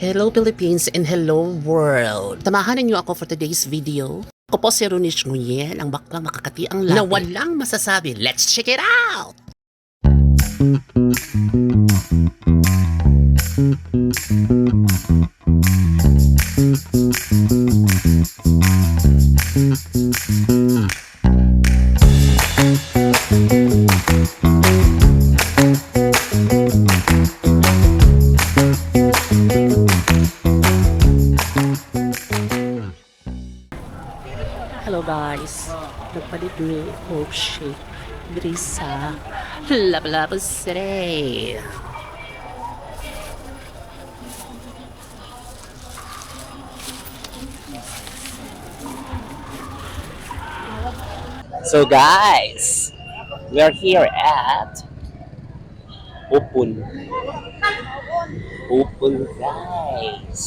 Hello Philippines and hello world! Samahan niyo ako for today's video. Ako po si Ronish Nguyel, ang baklang makakati ang labi na walang masasabi. Let's check it out! Hello guys, nagpalit ni Hope Shake diri sa Lapu-Lapu City. So guys, we are here at Upon guys.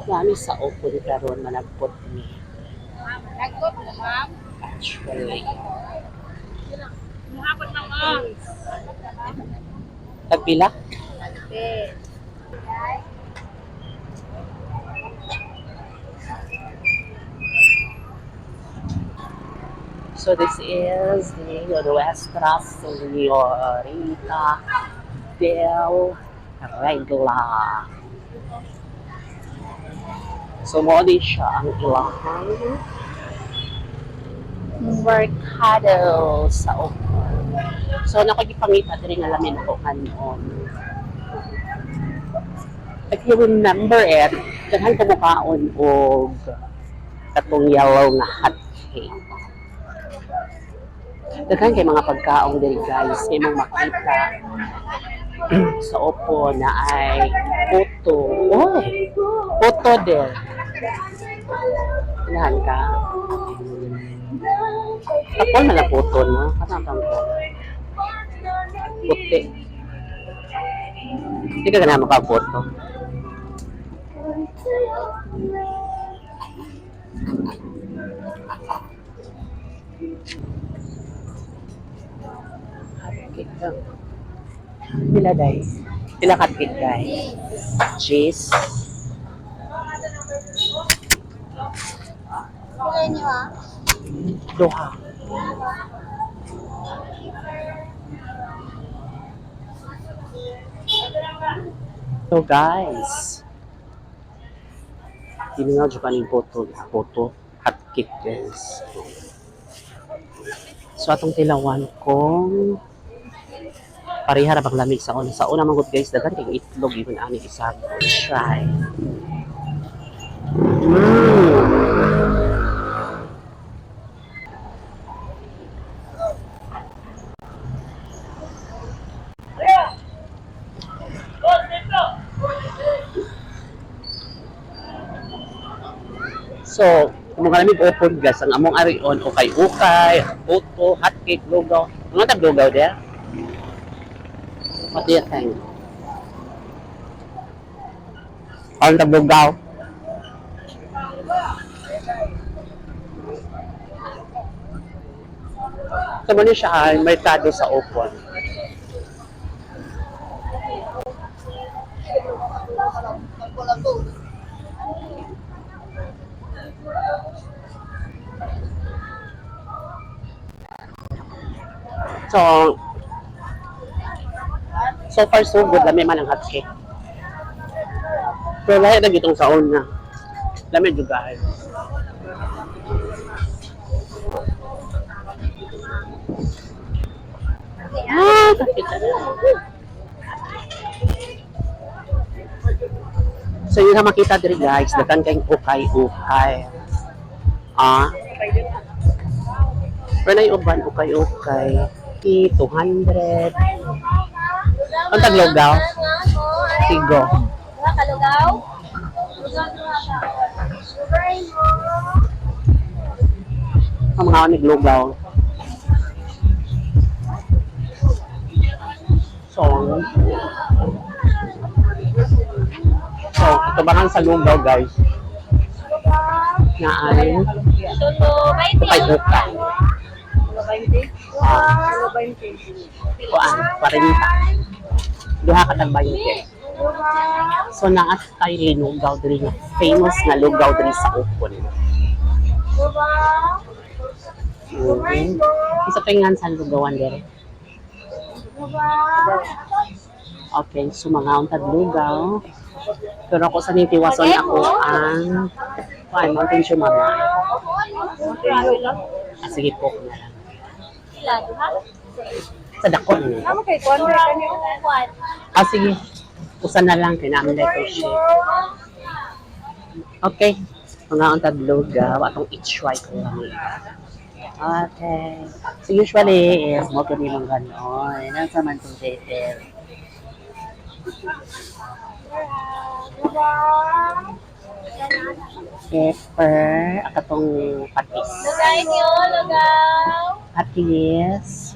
Kami sa Upon karon managpot ni. Actually. Tagpila? So this is the Nuestra Señorita del Regla. So mo di siya ang ilahang mercado sa Upon. So nakikipangita din nga lamin ako kanon. If you remember it, daghan ko mukaon og katong yellow na hot cake. Daghan kay mga pagkaon diri guys, kay mong makita sa Upon na ay puto. Oh, puto din. Ilahan ka. Kapal na lang puto, no? Katang ko. Puti. Hindi ka na makaputo. Hotcake lang. Pila day? Pila hotcake day? Cheese. Pila niyo ah? Doha. So guys, hindi nga dyan kaning photo hotcake guys. So atong tilawan kung pareha ra bang lamig sa una. Sa una manggod guys, dagan kay itlog even ani isa. Try. So, kung mga lamig Upon guys, ang among arion ukay-ukay, puto, hotcake, lugaw. Mga tag-lugaw there? What do you think? Ang tag-lugaw? So, muna siya ay merkado sa Upon. So far so good, lami man ang hotcake. Pero lahat na gitong sa una. Lami juga. Sakit na. So yun na makita diri guys, dagan kayong ukay-ukay. Pero na yung uban, ukay-ukay. 200. Ang taglugaw? Tigo. Wala kalugaw? Ang mga naglugaw. So, ito ba sa lugaw guys? Na ay Solo, 20. ukay-ukay. Solo, 20. Solo, 20. Kuan, 40. Duha ka tag 20. So naat tayo rin lugaw diri nga famous nga lugaw diri sa Ukon. Isa pa nga sa lugawan diri. Okay, so mga untad lugaw. Pero ako sa nitiwason ako ang Mountain Chumaba. Sige po na lang. Ilan, ha? Sa dako na. Ano kay Kwan? Sige. Usa na lang kinamlay ko siya. Okay. Mga untad lugaw atong i-try ko lang. Okay. So usually is mo kami mong ganon. Nasa man itong detail. Pepper. Akatong patis. Lugaw niyo, lugaw. Patis.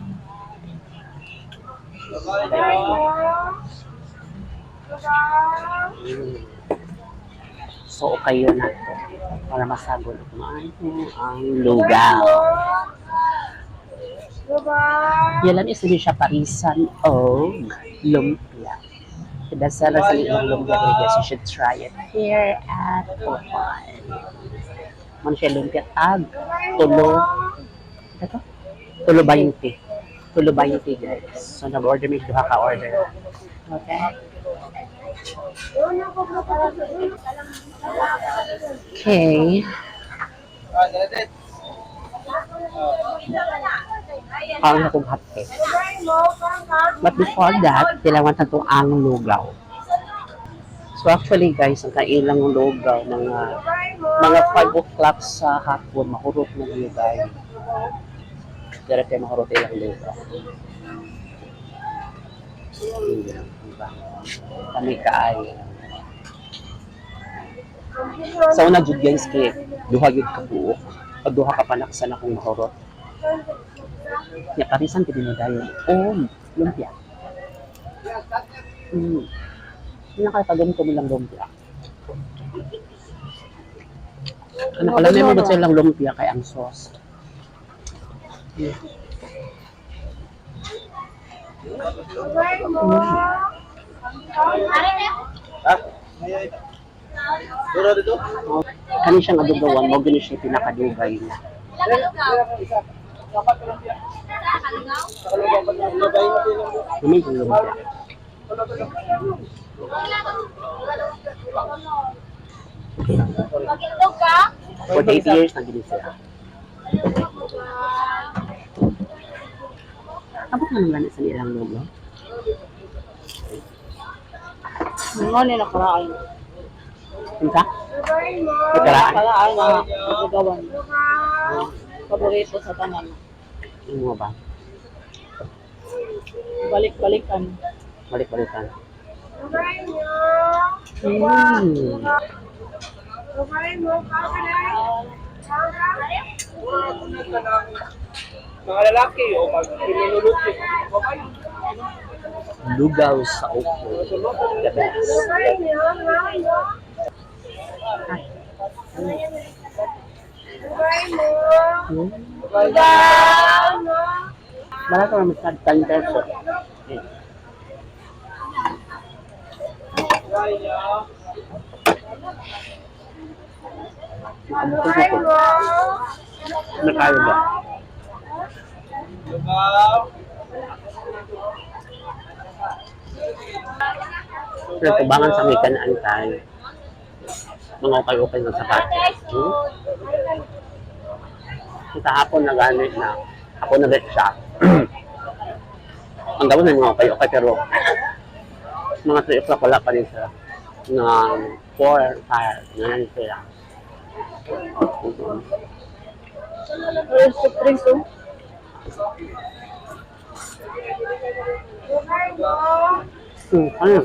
So, kayo na to. Para masagol ko ang lugaw. Yalan is hindi siya parisan o lumpia. Dasal sa ilang lumpia guys, you should try it here at Opan. Man siya lumpia tag, tulo. Ito? Tulo 20. Tulo 20 guys. So, nag-order may duha ka order. Okay? Okay. Parang akong hotcake. But before that, kailangan na itong ang lugaw. So actually guys, ang kailang lugaw, mga 5 o'clock sa hapon, mahurot na yung guys. Direct kayo mahurot ilang lugaw. Kami kaay. Sa una jud guys kay duha gyud ka buok. Pag duha ka panaksan akong mahurot. Ya parisan kini mo dayon. Lumpia. Nakakagam ko lang lumpia. Ano pala may mo sa lang lumpia kay ang sauce. Kani siyang adugawan, mo gani siya pinakadugay na. Ini yung lumpia. Mag-itlog ka? 48 years na gini sila. Abot na naman sa nilang lugo. Ano nila karaan? Pinta? Nakaraan? Karaan na nagagawan. Paborito sa tanan. Ano mo ba? Balik-balikan. Balik-balikan. Mga lalaki o pag pinululutin. Lugaw sa upo. The best. Wala ka naman sa 10 pesos. Nakaya ba? Pero tubangan sa may kanaan tayo. Mga ukay-ukay ng sapatos. Sa hapon na ganit na. Hapon na ganit siya. Ang gawin na mga ukay-ukay pero mga 3 o'clock wala pa rin sila. Na 4, 5, ganyan sila. Ano?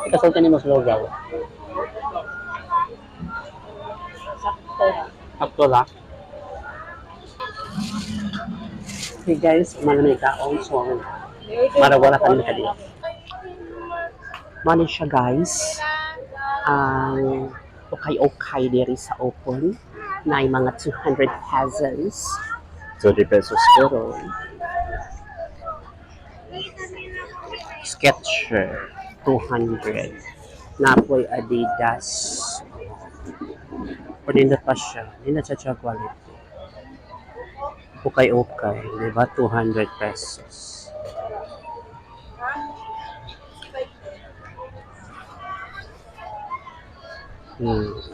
Kasultan ni mas lugaw. Sakto lang. Okay guys, malamig ka also. Marawala ka naman kadi. Mali siya guys. Ang okay-okay diri sa open na mga 200 pesos. 30 pesos pero Skechers 200 Napoy Adidas Panindot pa siya hindi na siya quality ukay diba 200 pesos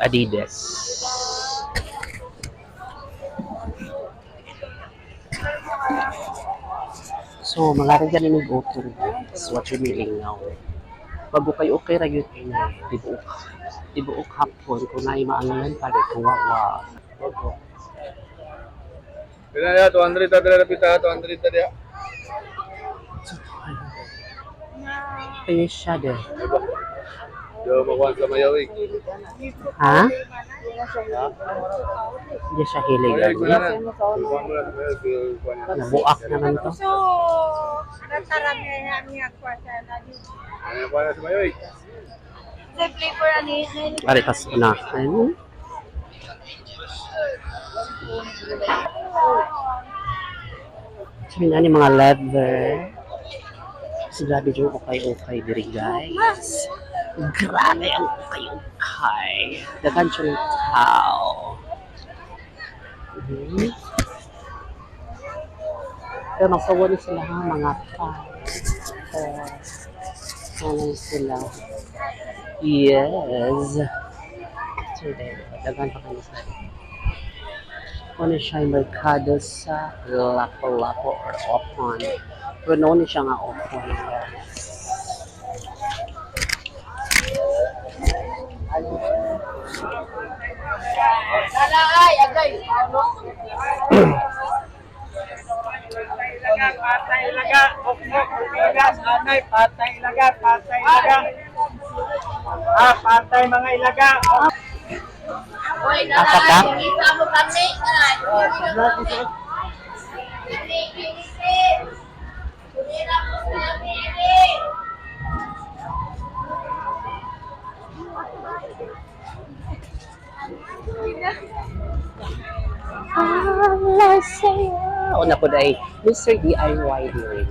Adidas so mga rin ganin ng go-to guys what you meaning now pag ukay ra yun tibuok hapon kung na imaangan palit kung wawa Pila ya, 200 tadi ada pita, 200 tadi ya. kaya siya din Yo makuha sa Mayawi. ha? Hindi siya hilig Mayawi ko na ano? na. Kuha mo na sa Mayawi, kuha na. Nabuak naman to So, nataramihan niya ko sa nadi. Ano kuha na sa Mayawi? Sa flavor ani, Paritas ko na ano? Sabi na ni mga leather kasi grabe yung ukay diri guys grabe ang ukay dagan siya ng tao pero magsawa na sila ha mga ano sila yes so dagan pa kayo sa ano siya yung merkado sa Lapu-Lapu or Opon. Pero noon siya nga Opon. Patay laga, oknok, bigas, anay, patay laga. Patay mga ilaga. Oy, Kakak? kita mo kami. Una po dahil Mr. DIY din.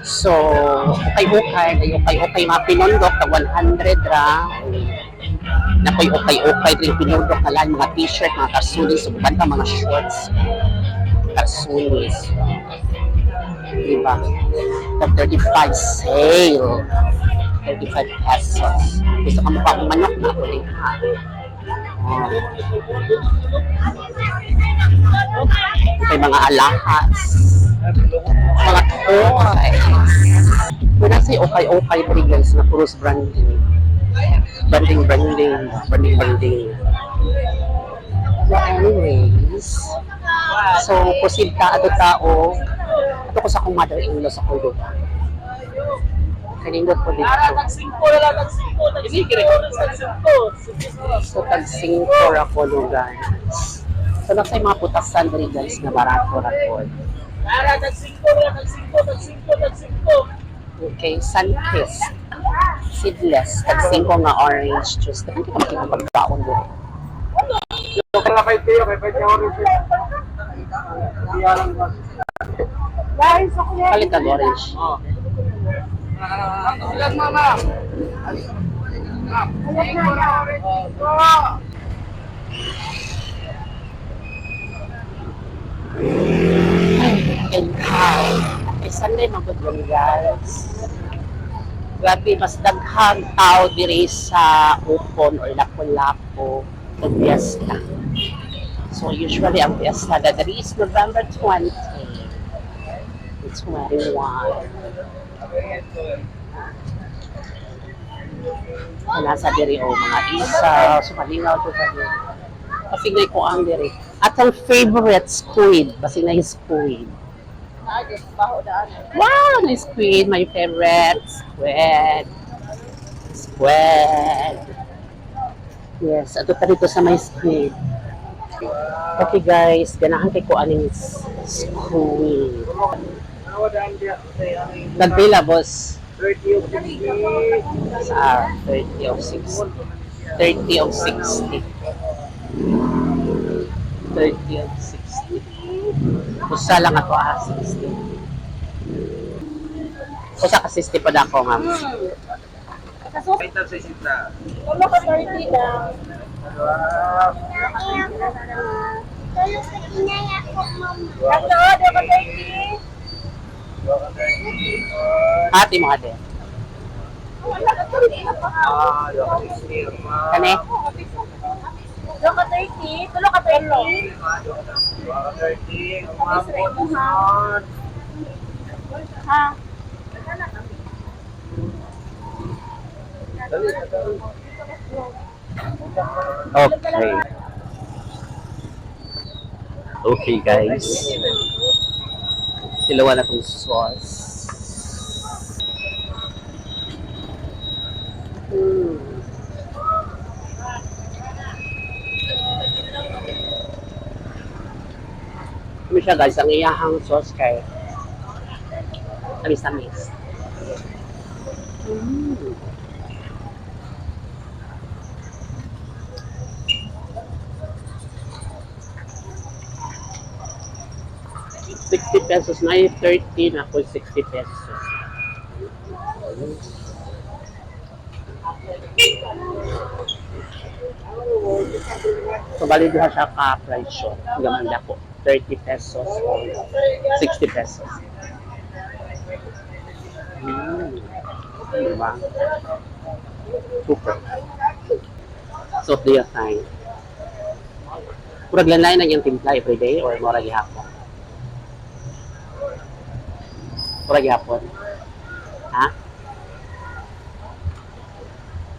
So, ukay mga pinundok na 100 ra. Nakoy ukay rin pinundok na lang mga t-shirt, mga kasulis, uban pa mga shorts. Kasulis. Diba? Tag 35 sale. 35 pesos. Gusto ka mo pa akong manok na ako rin ha. May mga alahas. Mga toys. Wala sa'yo okay pa rin guys na puros branding. Branding. So anyways, so proceed ka ato tao. Ato ko sa akong mother-in-law sa Cordoba. Kanindot ko dito. So tag-5 ako no guys. So nagsay mga putasan dali guys na barato ra ko. Okay, Sunkist. Seedless. Tag-5 nga orange juice. Tapos hindi ka makikipagkaon doon. Palit ang orange. And how? Sunday magudlong guys. Grabe, mas daghang tao diri sa Upon or Lapu-Lapu ng fiesta. So usually ang fiesta na diri is November 20. It's 21. Nasa diri o mga isa, so malingaw to kami. Pasigay ko ang diri. At ang favorite squid, basing na yung squid. Wow, na squid, my favorite squid. Yes, ato pa dito sa may squid. Okay guys, ganahan kay ko aning squid. Nagpila boss? 30 of 60. Sa 30 of 60. 30 of 60. 30 and 60. Usa lang ako 60. Usa ka 60 pa dako, ma'am. Ito sa isita. Tulo ka 30 lang. Ano, di ba 30? Ati mo ate. Wala ka 30 na pa. Kani? Tulo ka 30? Tulo ka 30? Ha? Okay. Okay, guys. Silawan na itong sauce. Ano siya, guys, ang iyahang sauce kay tamis-tamis. Mm. ₱60 na yung 30 na ako ₱60. So, bali diha siya ka-price siya. Gamanda ko. ₱30 or ₱60. Diba? Super. So, do you think? Murag lanay na yung timpla everyday or murag gihapon? Murag gihapon? Ha?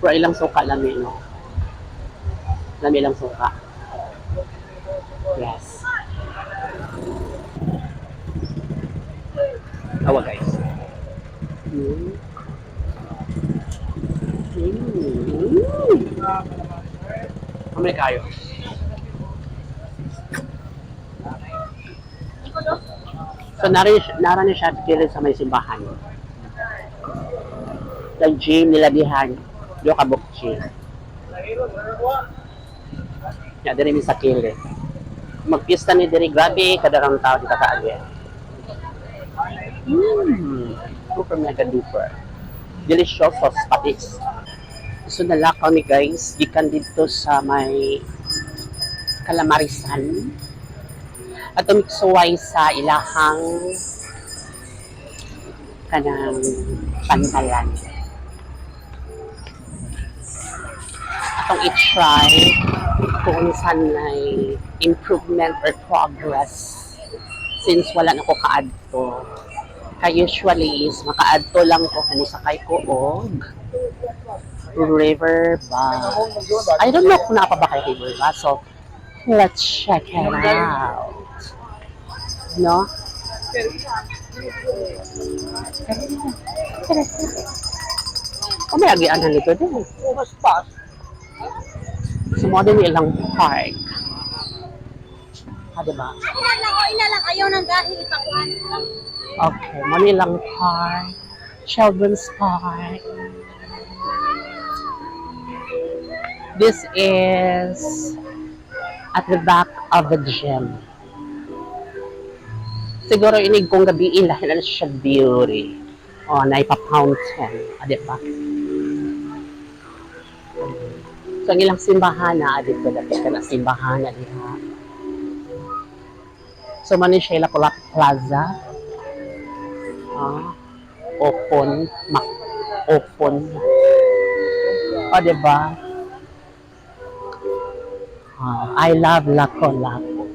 Pero ilang suka lami, no? Lami ilang suka. Yes. Awa, guys. Kamay kayo. So, nara ni siya kilid sa may simbahan. Sa gym nila dihan. Doon ka bukchi. Ya, diri mi sa kilid. Magpista ni diri, grabe, kadarang tao di kakaagi. Super mega duper. Delicious sauce patis. So, nalakaw ni guys, gikan dito sa may Calamarisan. At tumiksuway sa ilahang kanang pantalan. Atong i-try kung saan may improvement or progress since wala na ko kaadto. Kaya usually is makaadto lang ko kung sakay ko og river bus. I don't know kung napa ba kay river bus. So, let's check it out. No? Oh, may agian na nito din. Sumodin yung ilang park. Ha, diba? Ilalang ayaw ng dahil ipakuan. Okay, Manilang Park, Children's Park. This is at the back of the gym. Siguro inig kong gabi lahin na siya beauty. O, naipa-fountain. O, diba? So, ang ilang simbahan na, dito dapit ka na simbahan na diha. So, Manisela Plaza. Open. Open. O, diba? I love Laco-Laco.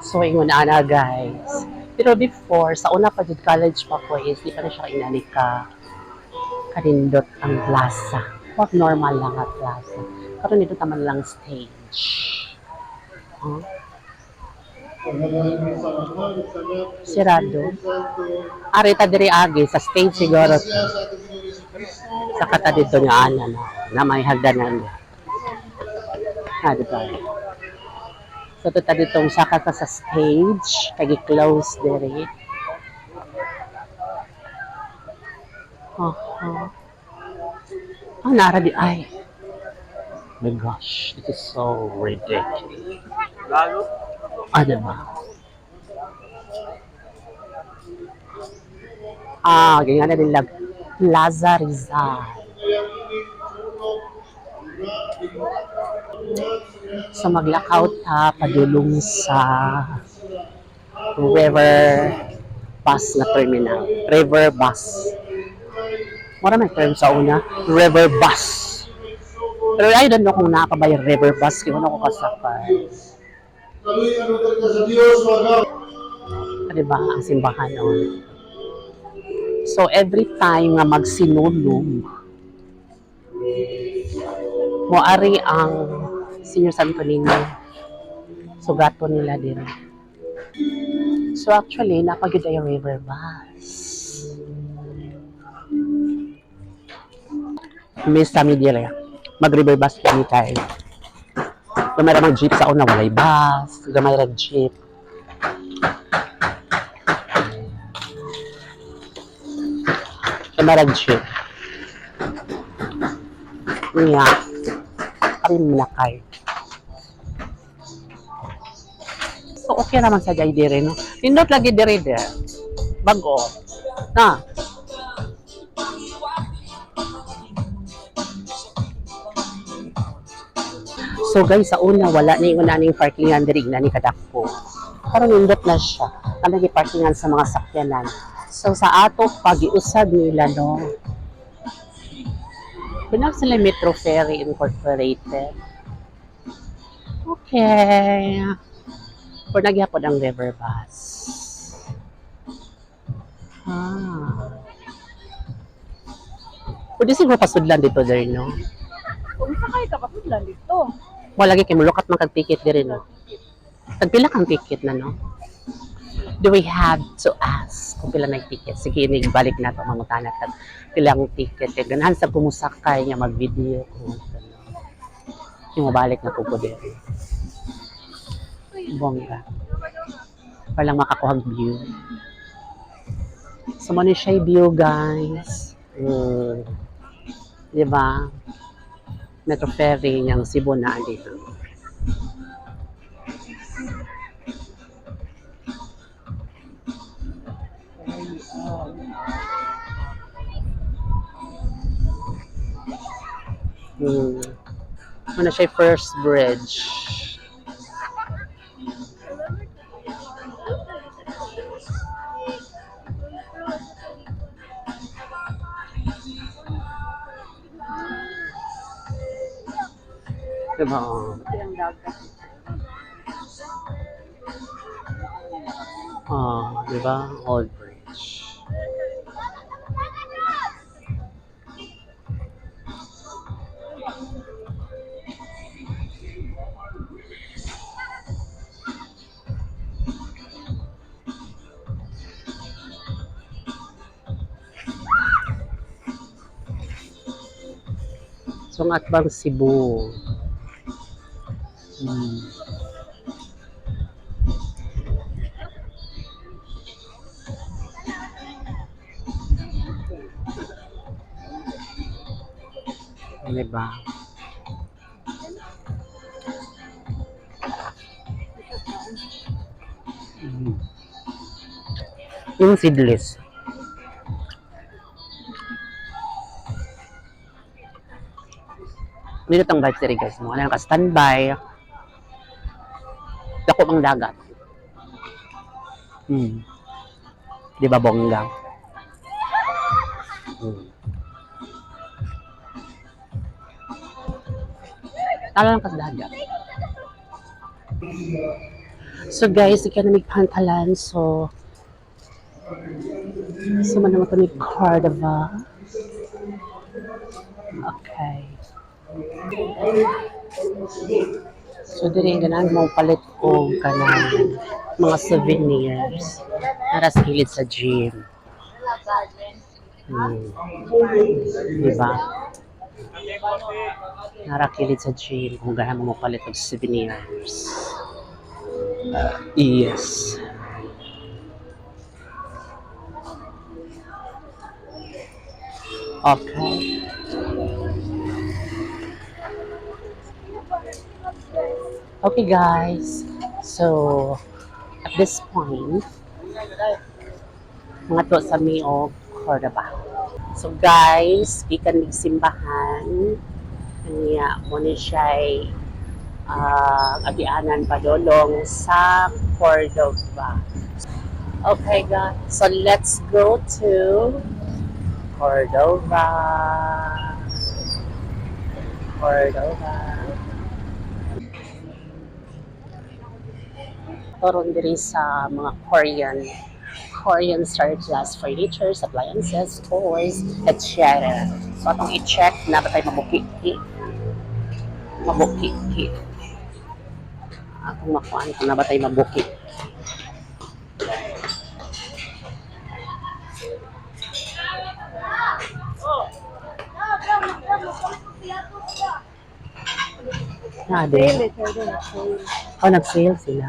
So, ingon ana guys. Pero before, sa una pa jud college pa ko is, di pa na siya inani ka kanindot ang plaza. What normal lang at plaza. Karon dito taman lang stage. Sirado. Arita diri agi sa stage siguro. Sa kata dito nga ana na may hagdanan. Ha, diba? So, ito ditong saka ka sa stage, kagi-close diri. Uh-huh. Ah, nara di ay. My gosh, this is so ridiculous. Lalo? Ano ba? Ah, ganyan na nila. Plaza Rizal. So maglakaw ta padulong sa river bus na terminal. River bus. Mura may term sa una. River bus. Pero I don't know kung nakapabay river bus. Kaya ano ko kasakay. Diba? Ang simbahan noon. So every time nga magsinulong, moari ang Senior Santo Niño. Sugato nila din. So actually, napagod yung river bus. Miss kami dire. Mag-river bus kami tayo. Gamay ra mag-jeep sa una, walay bus. Gamay ra jeep. Gamay ra jeep. Niya. Kami minakay. So okay naman sa jay dire, no? Nindot lagi dire dire. Bago. Na. So guys, sa una, wala na yung unaning parkingan diri na ni kadakpo. Pero nindot na siya. Ano yung parkingan sa mga sakyanan. So sa ato, pag-iusad nila, no? Pinag sila Metro Ferry Incorporated. Okay. Or nagyapod ang river bus. Ah. Pwede siguro pasudlan dito diri, no? Kung sakay ka, pasudlan dito. Wala lagi kay mulukat man kag ticket diri, no? Tagpila kang ticket na, no? Do we have to ask kung pila na ticket? Sige, balik na ito, mangutana tag pilang ticket. Kaya ganahan sa kumusakay nga mag-video kung ano. Yung mabalik na kuko diri. Bongga. Para lang makakuhang view. So, muna siya view, guys. Diba? Metro Ferry niyang Cebu na dito. Muna siya first bridge. Diba? Ang dagat. Diba? Old Bridge. So, ang Atbang Cebu. Diba? Yung seedless. Minute ang vibes diri, guys. Mga ka standby. Dako ang dagat. Di ba bongga? Tala lang kas dagat. So guys, ika na nagpantalan. So man naman ito ni Cordova. Okay. So diri ganan mo palit ko kanang mga souvenirs para sa hilid sa gym. Diba? Narakilid sa gym kung ganan mo palit og souvenirs. Yes. Okay. Okay, guys. So, at this point, mga to sa mi o Cordoba. So, guys, gikan mig simbahan. Kanya mo ni siya agianan padolong sa Cordova. Okay, guys. So, let's go to Cordova. Cordova. Toron diri sa mga Korean surplus furniture, appliances, toys, etc. So, atong i-check na ba tayo mabuki. Atong makuhaan kung na ba tayo mabuki. Nade. Oh, nag-sale sila.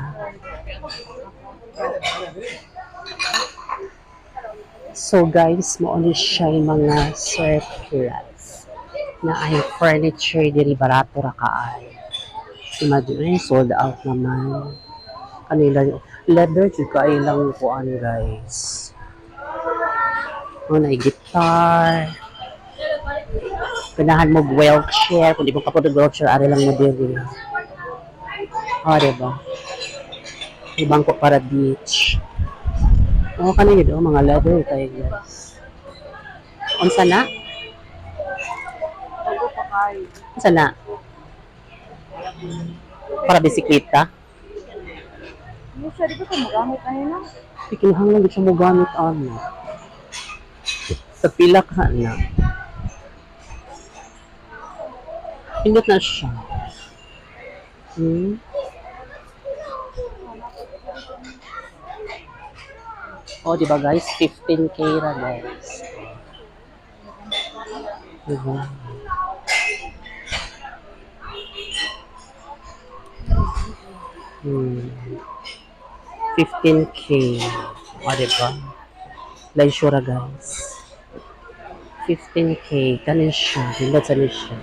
So guys, mo ni siya yung mga surplus na ay furniture diri barato ra kaay. Imagine, sold out naman. Kanila leather jud kaay lang kuan guys. Oh, na guitar. Pinahan mo wheelchair, kung di mo kapag wheelchair, ari lang mo diri. Oh, diba? Ibang ko para beach. Oh, kanina yun, mga leather tayo guys. Unsa na? Unsa na? Para bisikleta? Hindi siya, di ba ito magamit kanina? Ikinahang lang siya mo gamit ano. Sa pilak ha na. Pindot na siya. Oh, di ba guys? 15K ra guys. Diba? Hmm. 15K. O, diba? Laisura guys. 15K. Kanin siya. Hindot sa siya.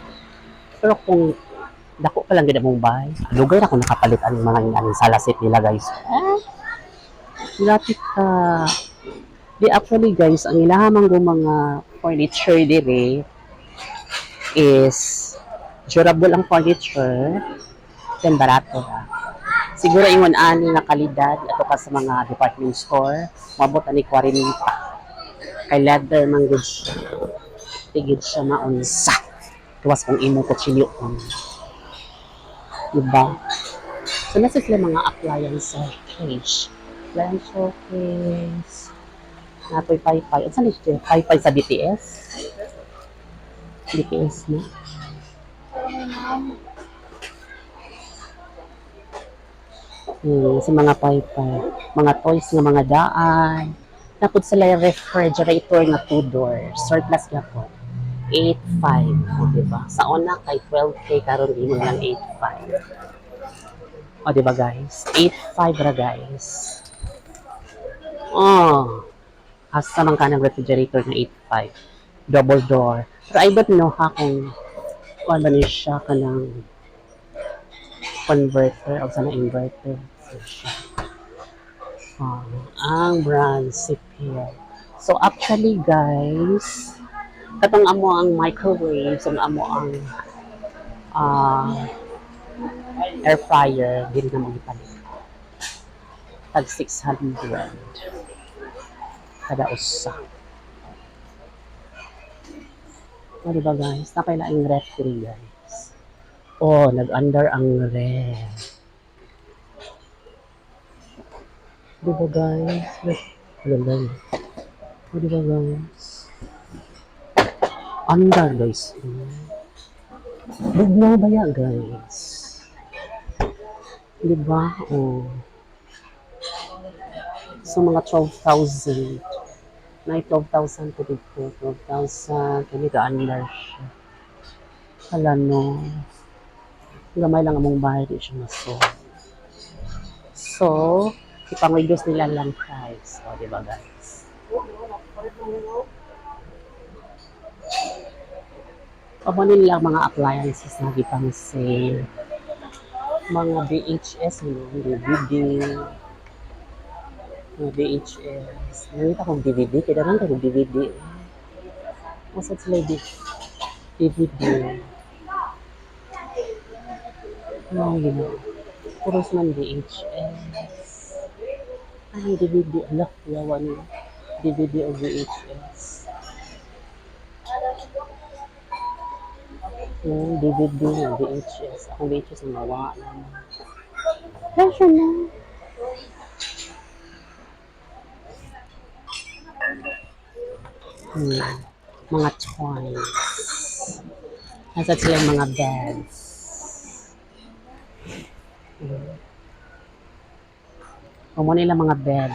Pero kung dako pa lang gina mong bahay, lugar ako nakapalit ang mga inaning salasit nila guys. Lapit ka. Di actually guys, ang ilahamang ko mga furniture dire is durable ang furniture, then barato ra. Siguro ingon ani nga kalidad ato ka sa mga department store, mabot ani 40. Kay leather man gud siya. Tigid siya maunsa. Tuwas kung imo kutsilyo kon. Diba? So nasa sila mga appliance case. Appliance case. Napoy paypay. Saan siya? Paypay sa BTS? BTS na. Sa mga paypay. Mga toys nga mga daan. Tapos sila yung refrigerator na 2 doors. Surplus nga po. 8.5. O, diba? Sa una kay 12K karon di mo lang 8.5. O, diba guys? 8.5 ra guys. Oh. Asa man ka ng refrigerator na 8.5. Double door. Pero I don't know ha kung ano niya siya ka ng converter o sana inverter. Ang brand CPL. So actually guys, katong amo ang microwave, so amo ang air fryer, dili na magipalit. Tag 600 kada usa. O, diba guys? Napailaing refree guys. Oh, nag-under ang ref. Diba guys? Galing. O, diba guys? Under guys. Bugnaw ba ya guys? Diba? Oh. So, mga 12,000. May 12,000 to dito. 12,000. Kaya ka under siya. Hala no. Gamay lang among bahay. Di siya maso. So, ipang-reduce nila lang price. O, diba guys? Amo nila mga appliances na gipang sale. Mga VHS, DVD, mga VHS. Nakita kong DVD, kaya naman kong DVD. Masat sila DVD. Ano gina? Puros man VHS. Ay, DVD. Ala, yawa niya. DVD o VHS. DVD na VHS. Akong VHS na mawa naman. Lasyo na. Mga toys. Nasa sila yung mga beds. Kung nila mga bed.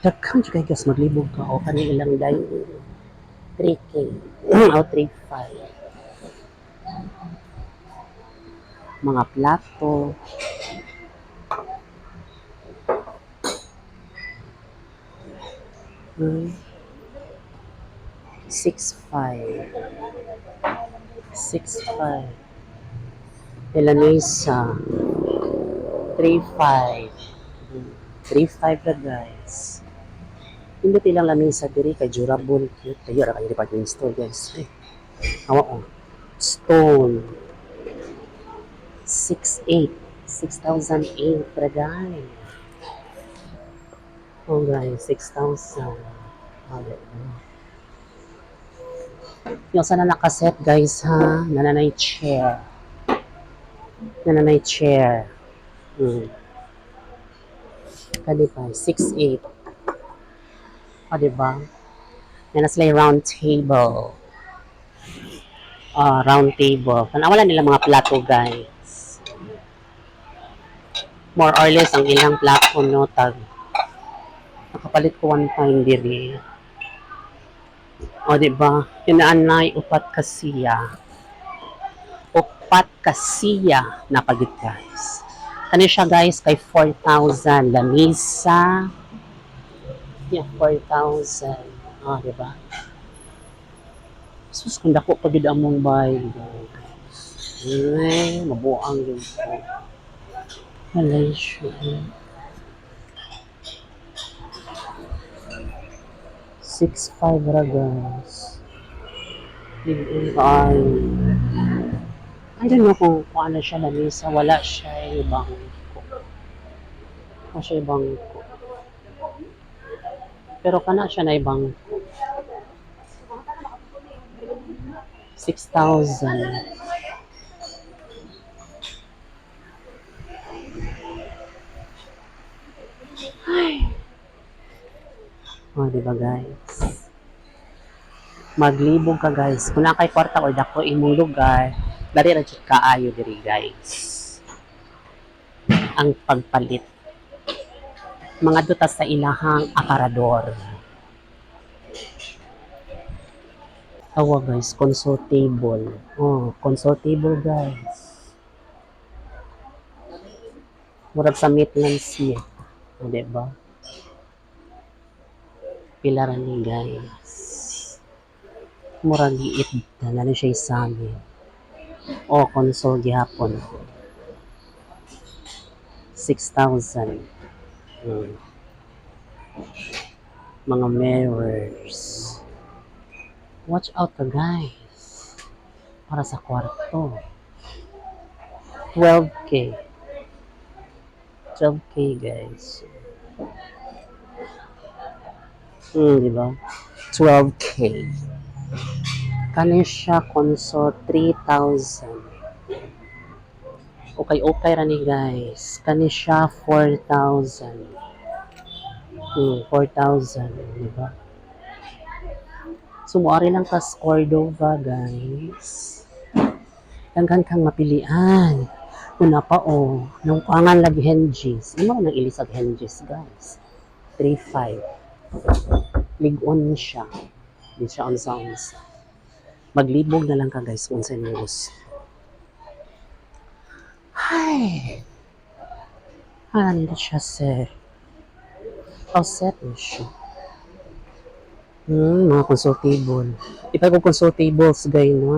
Daghan siya guys, maglibog ka. O kanilang dahil 3K. O 3.5. Mga plato. Hmm. 6.5. 6.5. Elanesa. 3.5. 3.5 na guys. Hindi tilang lamesa diri kay durable. Kayo ra kayo department store guys. Awa oh. Stone. 6.8. 6,008 para guys. Oh guys, 6,000. Yung sana nakaset guys ha. Nananay chair. Nananay chair. Kalipay, 6.8. O, diba? Yan na sila yung round table. Round table. Wala nila mga plato guys. More or less ang ilang plato no tag. Nakapalit ko 1 time diri. O, diba? Inaanay upat kasiya. Upat kasiya na palit guys. Ano siya guys kay 4,000 lamisa. Yeah, 4,000. Diba? Sus, kung dako pagid among bay. Ay, mabuang yun po. Malaysia. 6.5 ra guys. I don't know kung ano siya lamisa. Wala siya ibang ko. Wala siya ibang ko. Pero kana siya na ibang 6,000. Ay. Diba guys? Maglibog ka guys. Kung na kay kwarta or dako imong lugar, dari ra jud kaayo diri guys. Ang pagpalit. Mga dutas sa ilahang aparador. Awa guys, console table. Console table guys. Murag sa Midlands siya. Diba? Pila ra ni guys. Murag giit na siya isabi. Console gihapon. 6,000. Mga mirrors. Watch out ka guys. Para sa kwarto. 12K. 12K guys. Diba? 12K. Kani siya console 3,000. Okay ra ni guys. Kani siya 4,000. 4,000, diba? Sumuari lang ka Cordova guys. Daghan kang mapilian. Una pa nung kuangan lagi hinges. Imo nang ilisag hinges guys. 3.5. Lig-on siya. Di siya on sounds. Maglibog na lang ka guys kung sa news. Ay. Ano siya sir? Set na siya. Mga consultable. Ipag ko consultables gay no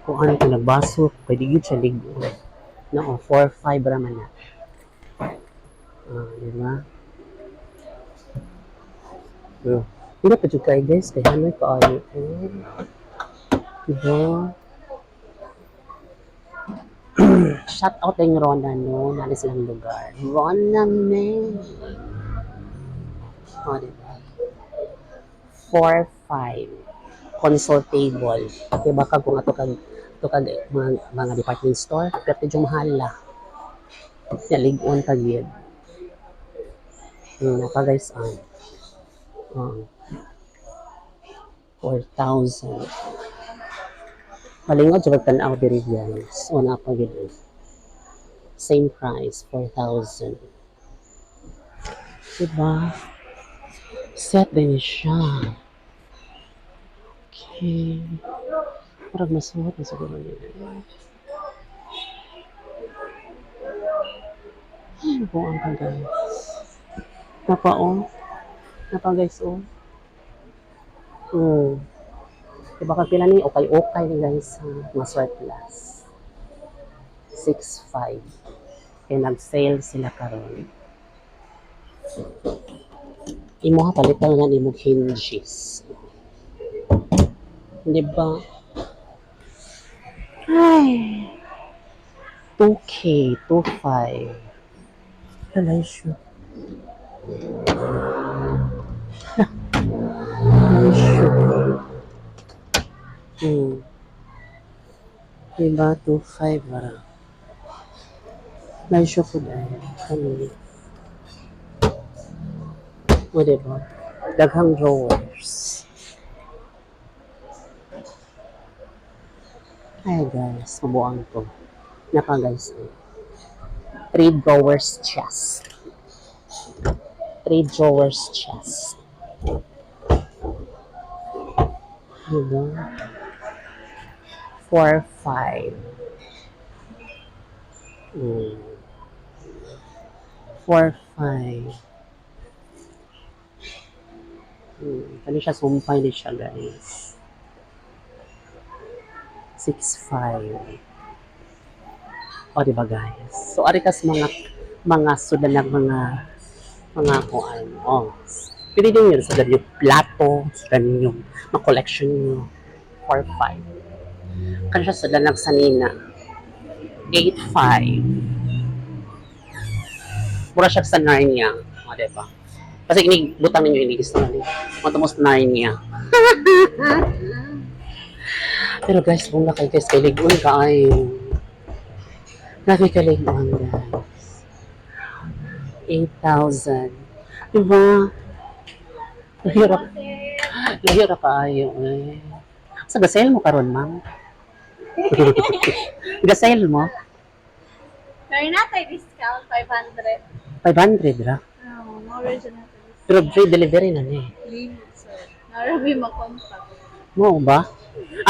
kung ano ko nagbaso pwede gyud siya ligo. No, 4-5 ra man na. Di ba? Hindi pa jud kay guys kay ano kaayo. Diba? Shout out kay Rona no, nali silang lugar. Rona May. Diba? 4-5 consultable. Diba kag kung ato kag mga department store, pero yung mahala. Naligon kag yun. Napa guys ang 4,000. Malingod sa pagtanaw diri guys. Wala pa gid. Same price, 4,000. Diba? Set din siya. Okay. Parang masuot na siguro yun. Ay, buang ka guys. Napa guys Diba kag pila ni okay ni guys mga surplus. 6.5. Kaya nag-sale sila karon. Imo ha palitan nga imong hinges. Diba? Ay. 2K, 2.5. Talay siya. Talay siya. Diba? 2.5 para. Talay siya po dahil. Kanili. Diba? Daghang drawers. Ay guys, mabuang to. Napa guys. 3 drawers chest. 3 drawers chest. Diba? 4-5. 4-5. Kani siya sumpay din siya guys. 6.5. Diba guys? So, ari kas mga sudan ng mga kuan. Pwede din yun. Sudan yung plato, sudan yung collection nyo. 4-5. Kaya siya sudan ng sanina. 8.5. Mura siya sa Narnia. Diba? Kasi inibutang ninyo inigis na rin. Matamos Narnia. Pero guys, bunga kayo guys, kailig-un ka ay nakikaligon guys. 8,000. Diba? Lahirap kaayo eh. Sa gasel mo karon ma'am? Gasel mo? Kaya natin discount, 500. 500 ra. Original. Pero free delivery na ni. So, narabi makontak. Mo ba?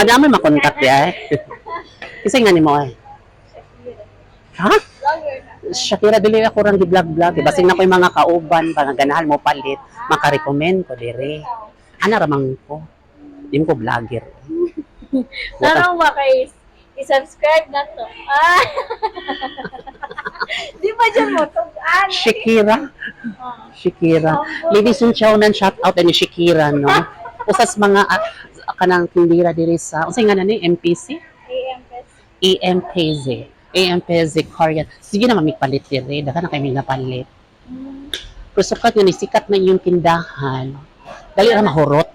Naman makontak ya. Kasi nga ni mo eh. Ha? Vlogger na. Shakira dili ako rang gi-vlog. Basig na ko yung mga kauban, mga ganahan mo palit, maka-recommend ko dire. Ana ramang ko. Di mo ko vlogger. Tanong ba kay i-subscribe na to? Di ba dyan mo? Shakira. Shakira. Ladies and gentlemen, shout out ni Shakira, no? Usas mga kanang tindira diri sa unsay nga nani MPC? EMPZ Korean. Sige na mamigpalit diri, daka na kay mga palit. Pero sukat nga ni sikat na yung tindahan. Dali ra mahurot.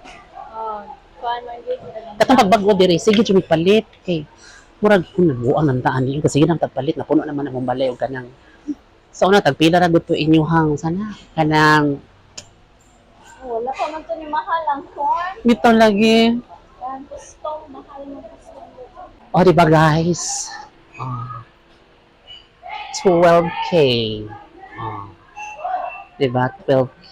Katong pagbago diri, sige jud palit kay murag kun nabuang ang daan niyo kasi ginang tagpalit na puno naman ang balay og kanang. So na tagpila ra gud to inyuhang sana kanang wala pa man to ni mahal ang corn. bitaw lagi. Yan, gusto, mahal mo gusto. Di ba guys? 12K. Diba? 12K.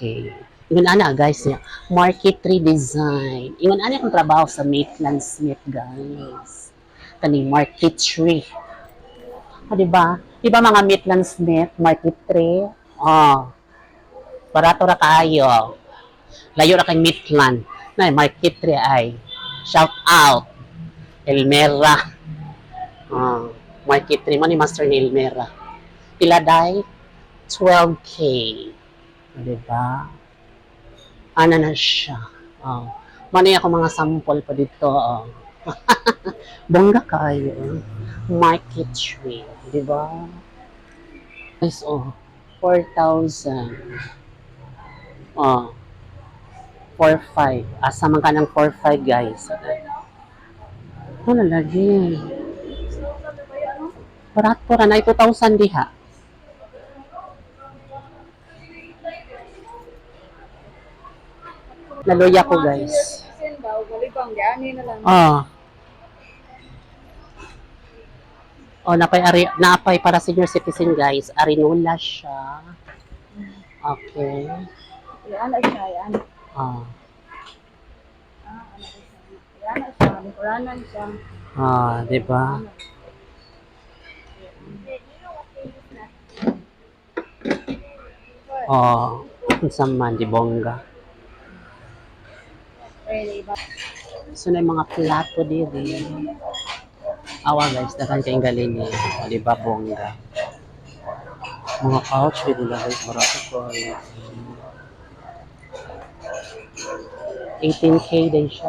Ingon ana guys niya. Marquetry design. Ingon ana akong trabaho sa Maitland Smith guys. Kani marquetry. Diba? Diba mga Maitland Smith, marquetry? Barato ra kaayo. Layo ra kay Midland. Na Market 3 ay. Shout out. Elmera. Market 3 man ni Master ni Elmera. Pila day? 12K. Diba? Ano na siya? Mani ako mga sample pa dito. Bongga kayo. Market 3. Diba? Guys, 4,000. 4,500. Asa man ka ng 4,500 guys. Ano lagi? Parat na 2,000 diha. Naluya ko guys. Sin daw, galibang gani na lang. Napay para senior citizen guys. Arinola siya. Okay. Yan na siya, yan. Yan na siya, lingkuranan siya. Diba? Unsa man di bongga. Really, but So na yung mga plato diri. Awa guys, dakan kayong galing ni. Di ba bongga? Mga couch dito na guys, marami ko. 18K din siya.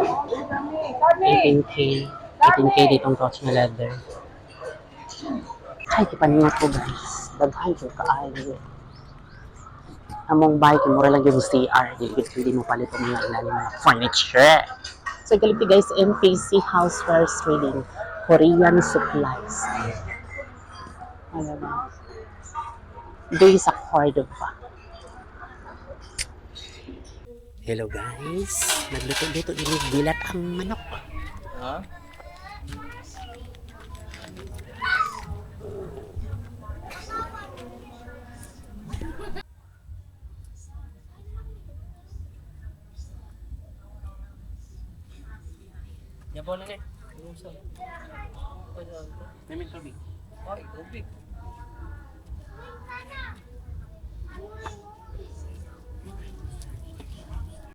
18K. 18K ditong couch na leather. Ay, kipaningat ko guys. Daghan ko kaayo. Among bike, mura lang yung CR. Hindi mo palit ang mga ilalim mga furniture. So, galiti guys, MPC Housewares Trading. Korean Supplies. Ano ba? Doon sa Cordova. Hello guys. Nagluto-luto inigilat ang manok. Yabaw na ni. May tubig. Ay, tubig.